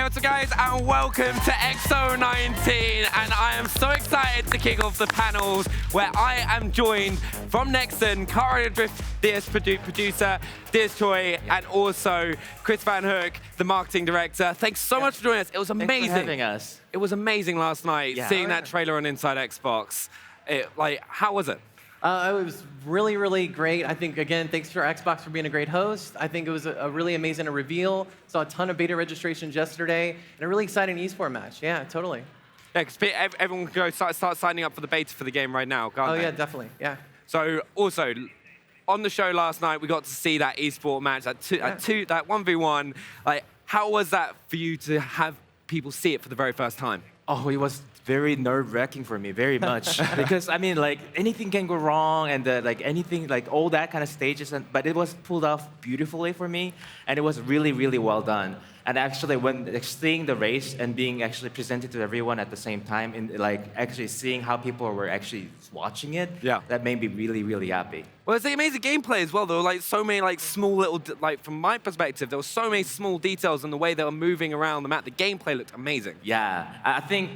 arigato, guys, and welcome to X019. And I am so excited to kick off the panels where I am joined from Nexon, KartRider Drift DS producer, DS Choi, and also Chris Van Hook, the marketing director. Thanks so much for joining us. It was amazing. Thanks for having us. It was amazing last night, seeing that trailer on Inside Xbox. How was it? It was really, really great. I think, again, thanks to our Xbox for being a great host. I think it was a really amazing reveal. Saw a ton of beta registrations yesterday, and a really exciting esports match. Yeah, totally. Yeah, because everyone can go start signing up for the beta for the game right now, can't they? Oh, yeah, definitely. Yeah. So, also, on the show last night, we got to see that esports match, that 1v1. How was that for you to have people see it for the very first time? Oh, it was very nerve-wracking for me, very much. Because, I mean, anything can go wrong, and anything, all that kind of stages, but it was pulled off beautifully for me, and it was really, really well done. And actually, when seeing the race and being actually presented to everyone at the same time, and actually seeing how people were actually watching it, that made me really, really happy. Well, it's the amazing gameplay as well. There were so many small little, from my perspective, there were so many small details in the way they were moving around the map. The gameplay looked amazing. Yeah, I think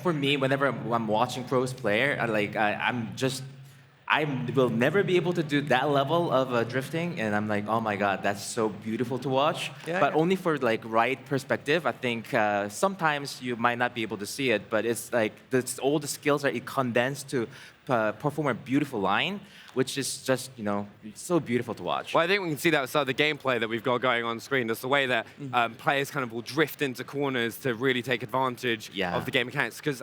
for me, whenever I'm watching pros player, I will never be able to do that level of drifting, and I'm like, oh my god, that's so beautiful to watch. But only for right perspective. I think sometimes you might not be able to see it, but it's all the skills are condensed to perform a beautiful line, which is just so beautiful to watch. Well, I think we can see that with the gameplay that we've got going on screen. That's the way that players kind of will drift into corners to really take advantage of the game mechanics. Because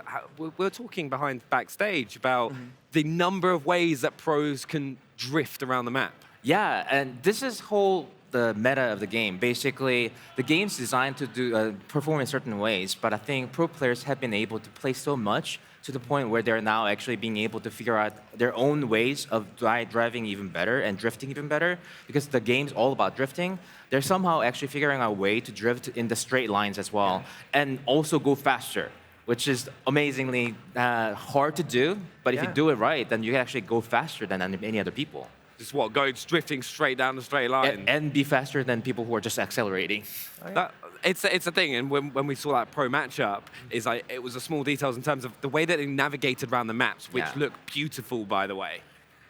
we're talking backstage about the number of ways that pros can drift around the map. Yeah, and this is the meta of the game. Basically, the game's designed to perform in certain ways, but I think pro players have been able to play so much to the point where they're now actually being able to figure out their own ways of driving even better and drifting even better. Because the game's all about drifting, they're somehow actually figuring out a way to drift in the straight lines as well, and also go faster, which is amazingly hard to do. But if you do it right, then you can actually go faster than any other people. Just drifting straight down the straight line. And be faster than people who are just accelerating. It's a thing, and when we saw that pro matchup, it was the small details in terms of the way that they navigated around the maps, which look beautiful, by the way.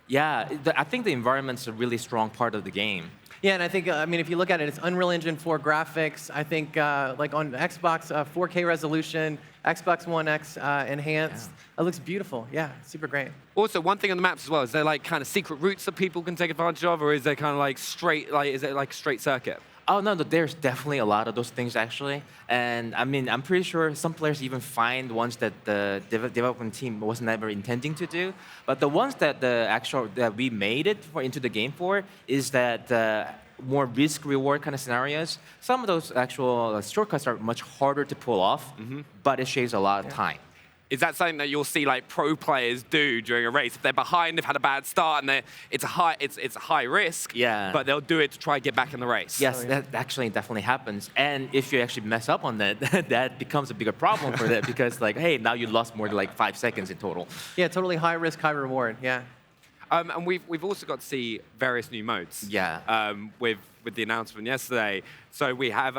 Yeah, I think the environment's a really strong part of the game. Yeah, and I think, if you look at it, it's Unreal Engine 4 graphics. I think, on Xbox, 4K resolution, Xbox One X enhanced. It looks beautiful. Yeah, super great. Also, one thing on the maps as well, is there kind of secret routes that people can take advantage of, or is there kind of straight, is it like a straight circuit? Oh, no, there's definitely a lot of those things, actually. And I'm pretty sure some players even find ones that the development team was never intending to do. But the ones that we made it into the game for is that more risk-reward kind of scenarios. Some of those actual shortcuts are much harder to pull off, but it shaves a lot of time. Is that something that you'll see pro players do during a race? If they're behind, they've had a bad start, and it's a high risk. Yeah. But they'll do it to try to get back in the race. Yes, that actually definitely happens. And if you actually mess up on that, that becomes a bigger problem for them because hey, now you lost more than 5 seconds in total. Yeah, totally high risk, high reward. Yeah. And we've also got to see various new modes. Yeah. With the announcement yesterday. So we have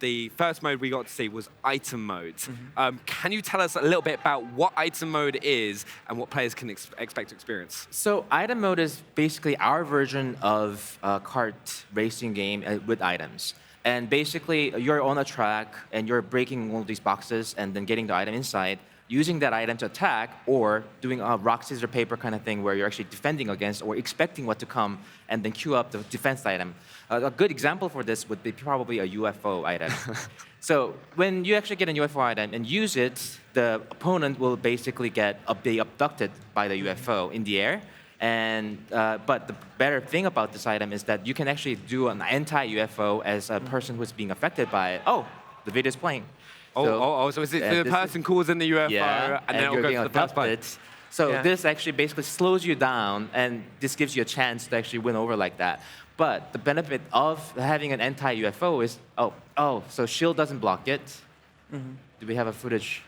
the first mode we got to see was item modes. Can you tell us a little bit about what item mode is and what players can expect to experience? So item mode is basically our version of a kart racing game with items. And basically, you're on a track and you're breaking one of these boxes and then getting the item inside, using that item to attack, or doing a rock, scissors, paper kind of thing where you're actually defending against or expecting what to come and then queue up the defense item. A good example for this would be probably a UFO item. So when you actually get a UFO item and use it, the opponent will basically be abducted by the UFO in the air. And but the better thing about this item is that you can actually do an anti-UFO as a person who's being affected by it. Oh, the video's playing. So is it the person calls in the UFO and then it'll go to the first fight? So this actually basically slows you down, and this gives you a chance to actually win over like that. But the benefit of having an anti-UFO is, so shield doesn't block it. Do we have a footage?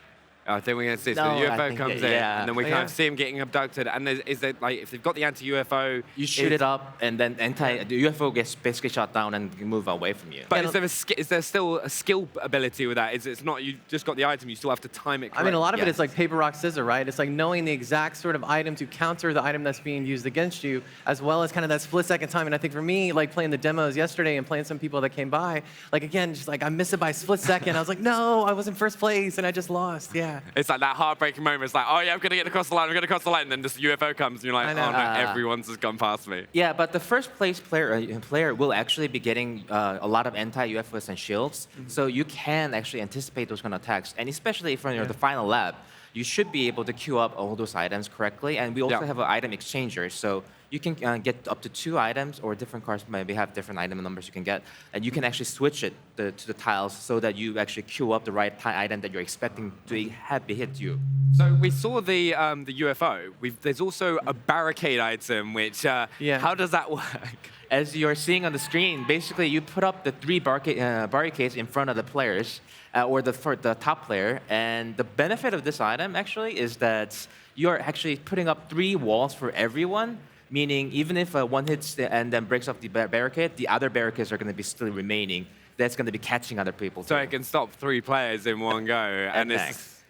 I think we're going to see. So No, the I UFO think comes that- in, yeah. and then we Oh, kind yeah. of see him getting abducted. And is there, like, if they've got the anti-UFO, You shoot it up, and then the UFO gets basically shot down and move away from you. But Yeah, is there still a skill ability with that? It's not you just got the item, you still have to time it I correctly. mean, a lot of it Yes. is like paper, rock, scissors, right? It's like knowing the exact sort of item to counter the item that's being used against you, as well as kind of that split-second time. And I think for me, like playing the demos yesterday and playing some people that came by, like again, just like I missed it by a split second. I was like, no, I was in first place and I just lost. Yeah. It's like that heartbreaking moment. It's like, oh yeah, I'm going to get across the line, I'm going to cross the line. And then this UFO comes, and you're like, I oh know. no, everyone's just gone past me. Yeah, but the first place player will actually be getting a lot of anti-UFOs and shields, so you can actually anticipate those kind of attacks. And especially if you're in the final lap, you should be able to queue up all those items correctly. And we also Yeah. have an item exchanger, so you can get up to 2 items, or different cars maybe have different item numbers you can get, and you can actually switch it to the tiles so that you actually queue up the right item that you're expecting to have hit you. So we saw the UFO. There's also a barricade item, which, Yeah. how does that work? As you're seeing on the screen, basically you put up the 3 barricades in front of the players, for the top player. And the benefit of this item actually is that you're actually putting up 3 walls for everyone. Meaning, even if one hits and then breaks off the barricade, the other barricades are going to be still remaining. That's going to be catching other people. So too. it can stop 3 players in one go. And Max.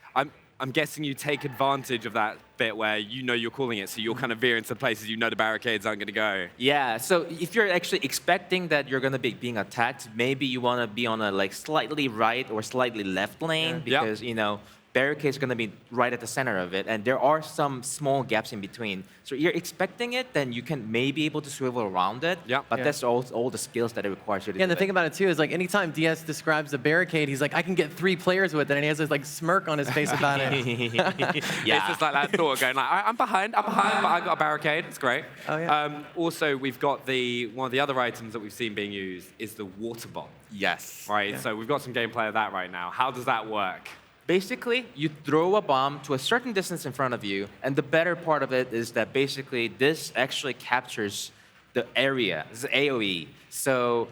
I'm guessing you take advantage of that bit where you know you're calling it, so you'll kind of veer into places you know the barricades aren't going to go. Yeah, so if you're actually expecting that you're going to be being attacked, maybe you want to be on a like slightly right or slightly left lane Yeah. because, you know, barricades are going to be right at the center of it, and there are some small gaps in between. So you're expecting it, then you can maybe able to swivel around it. Yeah. But Yeah. that's all the skills that it requires you to Yeah, and do the thing it. about it too is like anytime DS describes the barricade, he's like, I can get 3 players with it, and he has this like smirk on his face about it. It's just like that thought going like, I'm behind, but I got a barricade. It's great. Oh, yeah. Also, we've got one of the other items that we've seen being used is the water bomb. Yes. Right. Yeah. So we've got some gameplay of that right now. How does that work? Basically, you throw a bomb to a certain distance in front of you, and the better part of it is that basically this actually captures the area. This is AoE. So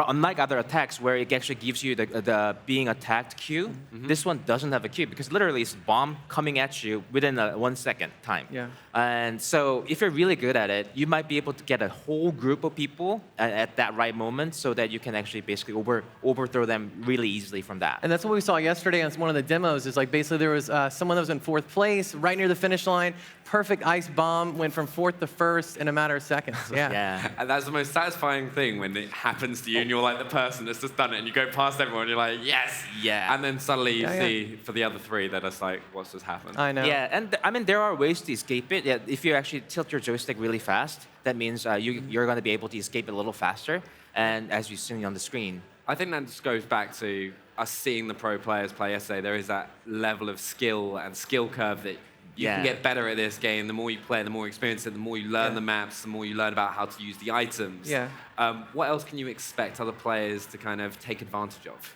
unlike other attacks where it actually gives you the being attacked queue, this one doesn't have a queue because literally it's bomb coming at you within a 1 second time. Yeah. And so if you're really good at it, you might be able to get a whole group of people at that right moment so that you can actually basically overthrow them really easily from that. And that's what we saw yesterday on one of the demos. Is like basically there was someone that was in 4th place, right near the finish line. Perfect ice bomb, went from 4th to 1st in a matter of seconds. Yeah. Yeah. And that's the most satisfying thing when it happens to you and you're like the person that's just done it and you go past everyone and you're like, yes. Yeah. And then suddenly you Yeah, see for the other 3, they're just like, what's just happened? I know. Yeah, and I mean, there are ways to escape it. Yeah, if you actually tilt your joystick really fast, that means you're going to be able to escape it a little faster. And as you've seen on the screen, I think that just goes back to us seeing the pro players play yesterday. There is that level of skill and skill curve that you can Yeah. get better at this game. The more you play, the more you experience it, the more you learn Yeah. the maps, the more you learn about how to use the items. Yeah. What else can you expect other players to kind of take advantage of?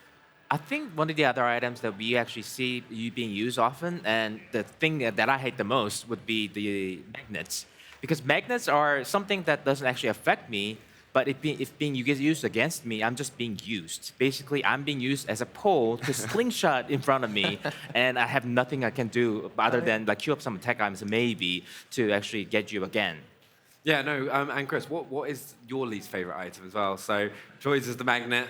I think one of the other items that we actually see being used often, and the thing that I hate the most would be the magnets. Because magnets are something that doesn't actually affect me, but if being used against me, I'm just being used. Basically, I'm being used as a pole to slingshot in front of me, and I have nothing I can do other than like queue up some attack items maybe to actually get you again. Yeah, no, and Chris, what is your least favorite item as well? So, Choi's is the magnet.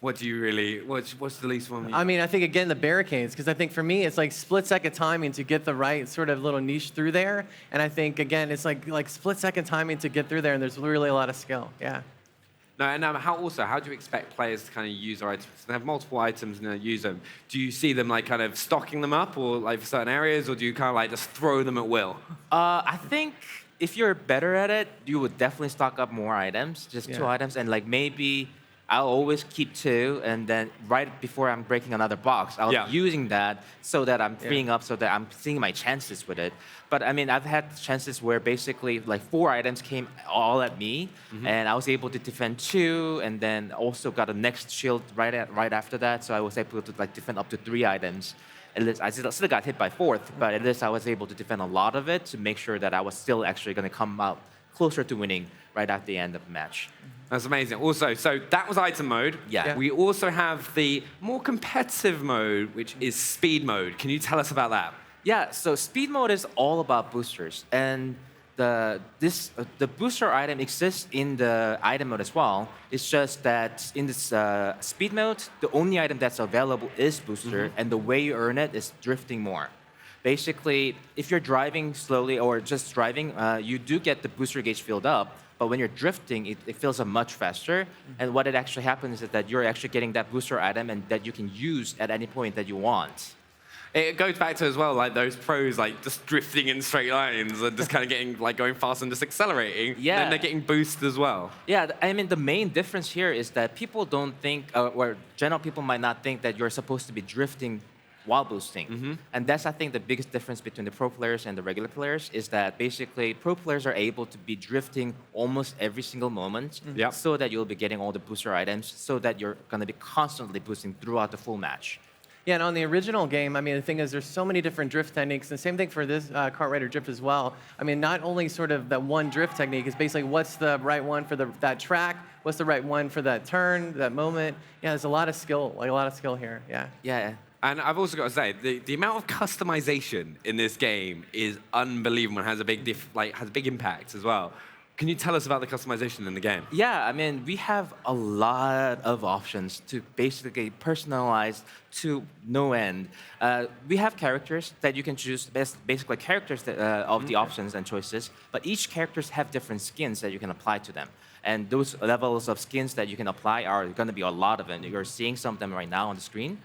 What do you really, what's the least one? I mean, I think again the barricades, because I think for me it's like split-second timing to get the right sort of little niche through there, and I think again it's like split-second timing to get through there, and there's really a lot of skill. Yeah. No, and how do you expect players to kind of use their items? They have multiple items and they use them. Do you see them like kind of stocking them up or like for certain areas, or do you kind of like just throw them at will? I think if you're better at it, you would definitely stock up more items, just 2 Yeah. items, and like maybe I'll always keep 2, and then right before I'm breaking another box, I'll Yeah. be using that so that I'm freeing up, so that I'm seeing my chances with it. But I mean, I've had chances where basically like 4 items came all at me, and I was able to defend 2, and then also got a next shield right after that, so I was able to like defend up to 3 items. At least I still got hit by 4th, but at least I was able to defend a lot of it to make sure that I was still actually going to come out closer to winning right at the end of the match. That's amazing. Also, so that was item mode. Yeah. We also have the more competitive mode, which is speed mode. Can you tell us about that? Yeah, so speed mode is all about boosters, and the booster item exists in the item mode as well. It's just that in this speed mode, the only item that's available is booster, and the way you earn it is drifting more. Basically, if you're driving slowly or just driving, you do get the booster gauge filled up. But when you're drifting, it fills up much faster. And what it actually happens is that you're actually getting that booster item and that you can use at any point that you want. It goes back to as well, like those pros, like just drifting in straight lines and just kind of getting like going fast and just accelerating. Yeah. Then they're getting boost as well. Yeah, I mean, the main difference here is that people don't think, or general people might not think that you're supposed to be drifting while boosting. And that's, I think, the biggest difference between the pro players and the regular players is that basically pro players are able to be drifting almost every single moment Yep. so that you'll be getting all the booster items so that you're going to be constantly boosting throughout the full match. Yeah, and on the original game, I mean, the thing is, there's so many different drift techniques, and same thing for this KartRider drift as well. I mean, not only sort of that one drift technique is basically what's the right one for that track, what's the right one for that turn, that moment. Yeah, there's a lot of skill, here. Yeah. Yeah. And I've also got to say, the amount of customization in this game is unbelievable and has a big has a big impact as well. Can you tell us about the customization in the game? Yeah, I mean, we have a lot of options to basically personalize to no end. We have characters that you can choose, basically characters of the options and choices, but each characters have different skins that you can apply to them. And those levels of skins that you can apply are going to be a lot of them. You're seeing some of them right now on the screen.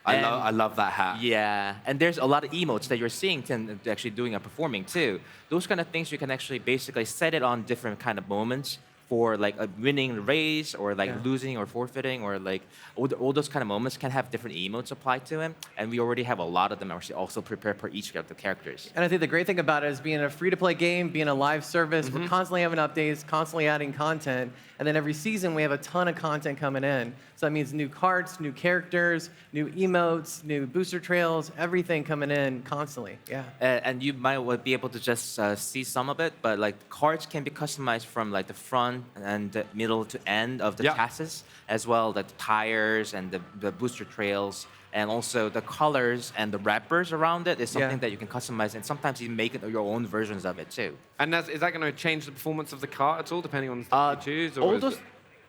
I love that hat. Yeah, and there's a lot of emotes that you're seeing actually doing and performing too. Those kind of things you can actually basically set it on different kind of moments for like a winning the race or like losing or forfeiting or like all those kind of moments can have different emotes applied to them. And we already have a lot of them actually also prepared for each of the characters. And I think the great thing about it is being a free-to-play game, being a live service, we're constantly having updates, constantly adding content, and then every season we have a ton of content coming in. So that means new carts, new characters, new emotes, new booster trails, everything coming in constantly. Yeah. And you might be able to just see some of it, but like carts can be customized from like the front and the middle to end of the chassis, as well the tires and the booster trails. And also the colors and the wrappers around it is something that you can customize, and sometimes you make it your own versions of it too. And is that going to change the performance of the cart at all, depending on the stuff you choose? Or All those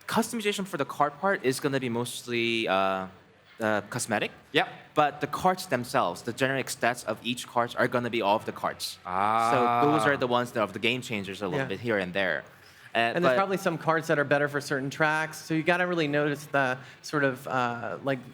customization for the cart part is going to be mostly cosmetic. Yep. But the carts themselves, the generic stats of each cart are going to be all of the carts. Ah. So those are the ones that are the game changers a little bit here and there. And there's probably some carts that are better for certain tracks. So you got to really notice the sort of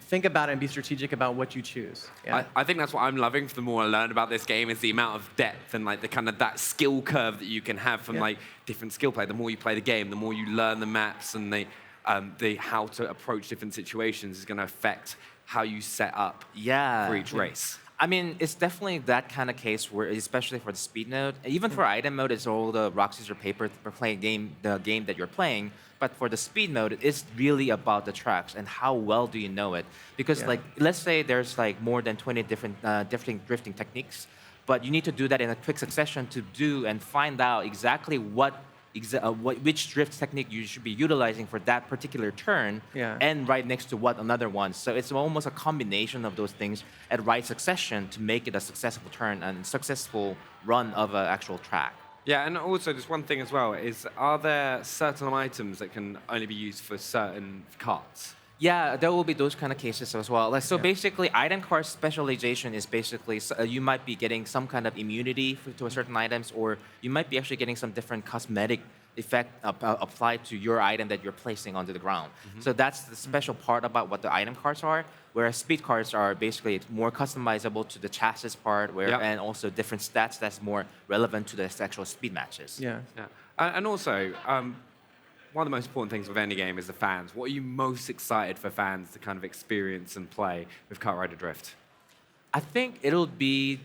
think about it and be strategic about what you choose. Yeah. I think that's what I'm loving. The more I learn about this game is the amount of depth and like the kind of that skill curve that you can have from like different skill play. The more you play the game, the more you learn the maps and the how to approach different situations is going to affect how you set up for each race. I mean, it's definitely that kind of case where, especially for the speed mode, even for item mode, it's all the rock, scissors, paper for playing the game that you're playing. But for the speed mode, it's really about the tracks and how well do you know it. Because like, let's say there's like more than 20 different drifting techniques, but you need to do that in a quick succession to do and find out exactly which drift technique you should be utilizing for that particular turn, and right next to what another one. So it's almost a combination of those things at right succession to make it a successful turn and successful run of an actual track. Yeah, and also just one thing as well is, are there certain items that can only be used for certain carts? Yeah, there will be those kind of cases as well. Like, so basically, item card specialization is basically you might be getting some kind of immunity to a certain items, or you might be actually getting some different cosmetic effect applied to your item that you're placing onto the ground. So that's the special part about what the item cards are, whereas speed cards are basically more customizable to the chassis part, and also different stats that's more relevant to the actual speed matches. Yeah. And also, one of the most important things with any game is the fans. What are you most excited for fans to kind of experience and play with KartRider Drift? I think it'll be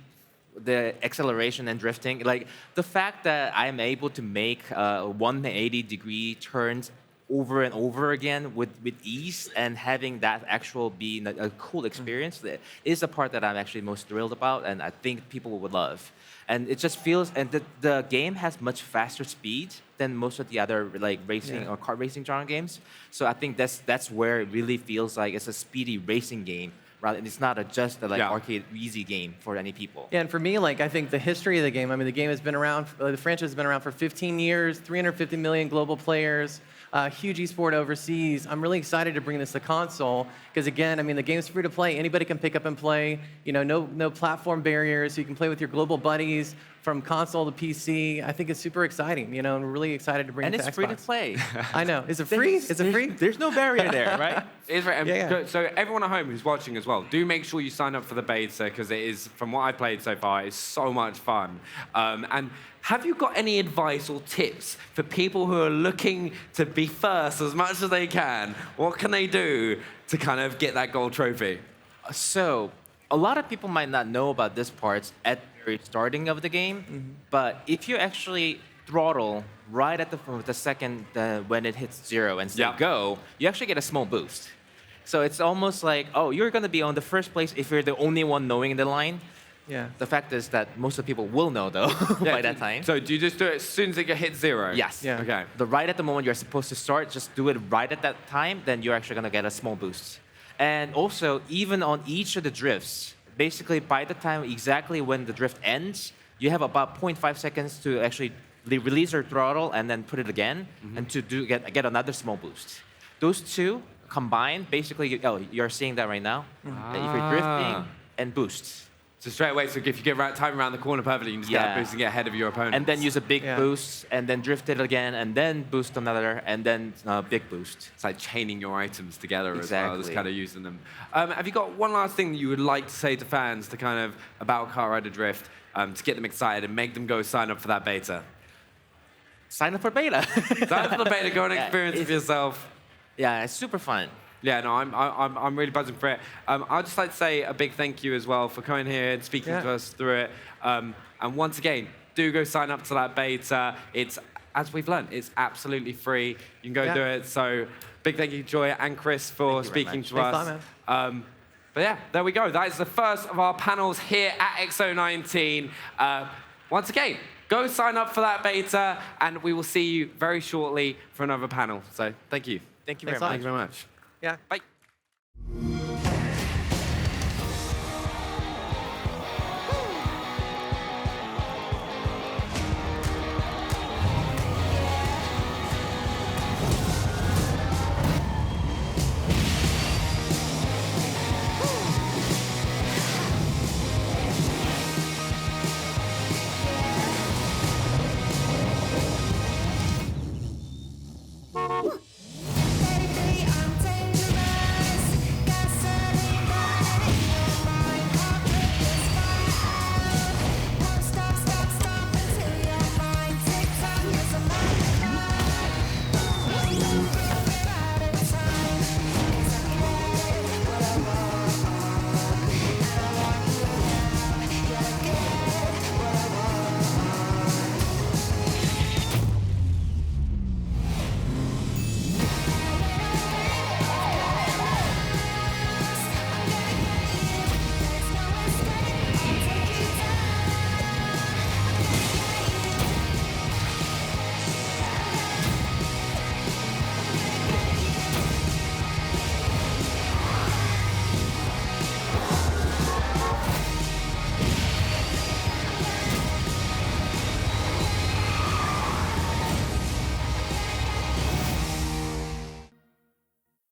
the acceleration and drifting. Like the fact that I'm able to make 180-degree turns over and over again with ease, and having that actual be a cool experience that is the part that I'm actually most thrilled about, and I think people would love. And it just feels, and the game has much faster speed than most of the other like racing or kart racing genre games. So I think that's where it really feels like it's a speedy racing game. Rather, it's not just a arcade easy game for any people. Yeah, and for me, like I think the history of the game. I mean, the game has been around. The franchise has been around for 15 years, 350 million global players, huge esport overseas. I'm really excited to bring this to console because again, I mean, the game's free to play. Anybody can pick up and play. You know, no platform barriers. So you can play with your global buddies from console to PC. I think it's super exciting. You know, and we're really excited to bring it to Xbox. And it's free to play. I know. Is it free? Is it free? There's no barrier there, right? It's right. Yeah. So everyone at home who's watching as well, do make sure you sign up for the beta because it is, from what I've played so far, it's so much fun. And have you got any advice or tips for people who are looking to be first as much as they can? What can they do to kind of get that gold trophy? So, a lot of people might not know about this part at the very starting of the game, but if you actually throttle right at the second when it hits 0 and say go, you actually get a small boost. So it's almost like, oh, you're going to be on the first place if you're the only one knowing the line. Yeah. The fact is that most of the people will know, though, by that time. So do you just do it as soon as it hits 0? Yes. Yeah. Okay. Right at the moment you're supposed to start, just do it right at that time, then you're actually going to get a small boost. And also, even on each of the drifts, basically by the time exactly when the drift ends, you have about 0.5 seconds to actually release your throttle and then put it again, and to get another small boost. Those two combined, basically, you're seeing that right now. That if you're drifting and boosts. So straight away, so if you get time around the corner perfectly, you can just get a boost and get ahead of your opponent. And then use a big boost, and then drift it again, and then boost another, and then big boost. It's like chaining your items together as well, just Exactly. kind of using them. Have you got one last thing that you would like to say to fans to kind of about KartRider Drift to get them excited and make them go sign up for that beta? Sign up for beta. Sign up for the beta, go and experience it for yourself. Yeah, it's super fun. Yeah, no, I'm really buzzing for it. I'd just like to say a big thank you as well for coming here and speaking to us through it. And once again, do go sign up to that beta. It's, as we've learned, it's absolutely free. You can go do it. So big thank you, Choi and Chris, for speaking to us. But yeah, there we go. That is the first of our panels here at X019. Once again, go sign up for that beta, and we will see you very shortly for another panel. So thank you. Thank you very Thanks a much. lot. Thank you very much. Yeah. Bye.